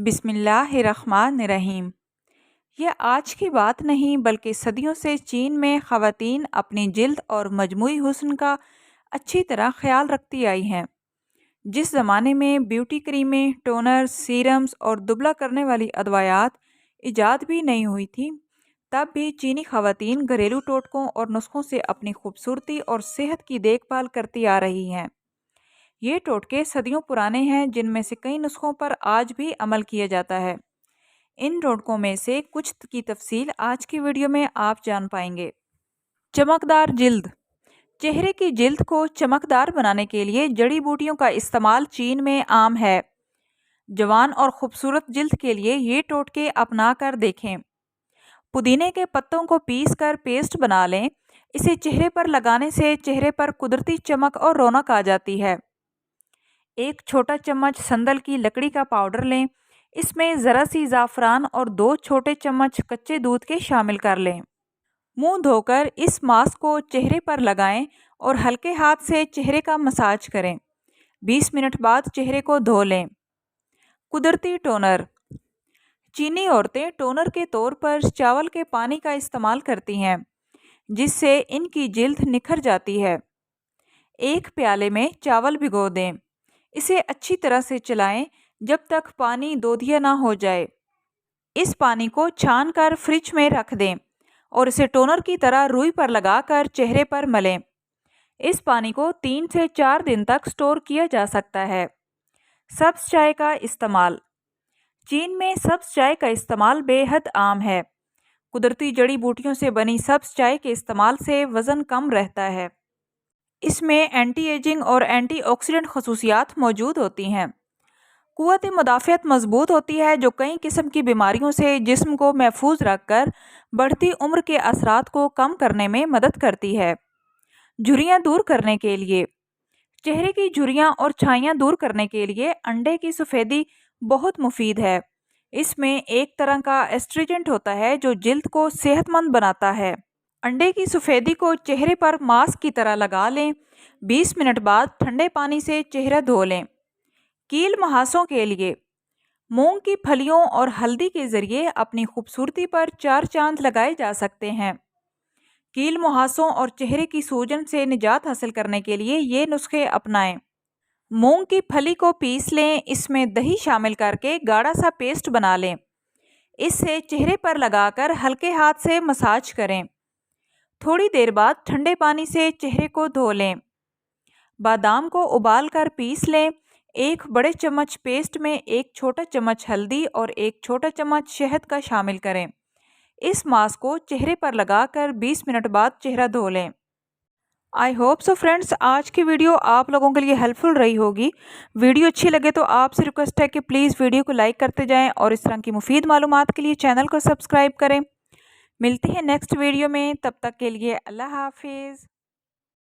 बिस्मिल्लाहिर्रहमानिर्रहीम। ये आज की बात नहीं बल्कि सदियों से चीन में ख़वातीन अपनी जिल्द और मजमूई हुस्न का अच्छी तरह ख्याल रखती आई हैं। जिस ज़माने में ब्यूटी क्रीमें, टोनर, सीरम्स और दुबला करने वाली अदवायात इजाद भी नहीं हुई थी, तब भी चीनी ख़वातीन घरेलू टोटकों और नुस्खों से अपनी खूबसूरती और सेहत की देखभाल करती आ रही हैं। ये टोटके सदियों पुराने हैं, जिनमें से कई नुस्खों पर आज भी अमल किया जाता है। इन टोटकों में से कुछ की तफसील आज की वीडियो में आप जान पाएंगे। चमकदार जिल्द। चेहरे की जिल्द को चमकदार बनाने के लिए जड़ी बूटियों का इस्तेमाल चीन में आम है। जवान और खूबसूरत जिल्द के लिए ये टोटके अपना कर देखें। पुदीने के पत्तों को पीस कर पेस्ट बना लें। इसे चेहरे पर लगाने से चेहरे पर कुदरती चमक और रौनक आ जाती है। एक छोटा चम्मच संदल की लकड़ी का पाउडर लें। इसमें ज़रा सी ज़ाफ़रान और 2 छोटे चम्मच कच्चे दूध के शामिल कर लें। मुंह धोकर इस मास्क को चेहरे पर लगाएं और हल्के हाथ से चेहरे का मसाज करें। 20 मिनट बाद चेहरे को धो लें। कुदरती टोनर। चीनी औरतें टोनर के तौर पर चावल के पानी का इस्तेमाल करती हैं, जिससे इनकी जिल्द निखर जाती है। एक प्याले में चावल भिगो दें। इसे अच्छी तरह से चलाएं जब तक पानी दोधिया ना हो जाए। इस पानी को छान कर फ्रिज में रख दें और इसे टोनर की तरह रुई पर लगाकर चेहरे पर मलें। इस पानी को 3 से 4 दिन तक स्टोर किया जा सकता है। सब्ज़ चाय का इस्तेमाल। चीन में सब्ज़ चाय का इस्तेमाल बेहद आम है। कुदरती जड़ी बूटियों से बनी सब्ज़ चाय के इस्तेमाल से वज़न कम रहता है। इसमें एंटी एजिंग और एंटीऑक्सीडेंट खसूसियात मौजूद होती हैं। क़ुव्वत मुदाफ़ियत मजबूत होती है, जो कई किस्म की बीमारियों से जिस्म को महफूज रखकर बढ़ती उम्र के असरात को कम करने में मदद करती है। झुर्रियाँ दूर करने के लिए। चेहरे की झुर्रियाँ और छाइयाँ दूर करने के लिए अंडे की सफ़ेदी बहुत मुफीद है। इसमें एक तरह का एस्ट्रिजेंट होता है जो जिल्द को सेहतमंद बनाता है। अंडे की सफ़ेदी को चेहरे पर मास्क की तरह लगा लें। 20 मिनट बाद ठंडे पानी से चेहरा धो लें। कील मुहासों के लिए मूंग की फलियों और हल्दी के ज़रिए अपनी खूबसूरती पर 4 चांद लगाए जा सकते हैं। कील मुहासों और चेहरे की सूजन से निजात हासिल करने के लिए ये नुस्खे अपनाएं। मूंग की फली को पीस लें। इसमें दही शामिल करके गाढ़ा सा पेस्ट बना लें। इससे चेहरे पर लगाकर हल्के हाथ से मसाज करें। थोड़ी देर बाद ठंडे पानी से चेहरे को धो लें। बादाम को उबाल कर पीस लें। एक बड़े चम्मच पेस्ट में 1 छोटा चम्मच हल्दी और 1 छोटा चम्मच शहद का शामिल करें। इस मास्क को चेहरे पर लगाकर 20 मिनट बाद चेहरा धो लें। आई होप सो फ्रेंड्स, आज की वीडियो आप लोगों के लिए हेल्पफुल रही होगी। वीडियो अच्छी लगे तो आपसे रिक्वेस्ट है कि प्लीज़ वीडियो को लाइक करते जाएं और इस तरह की मुफीद मालूमात के लिए चैनल को सब्सक्राइब करें। मिलती है नेक्स्ट वीडियो में, तब तक के लिए अल्लाह हाफिज़।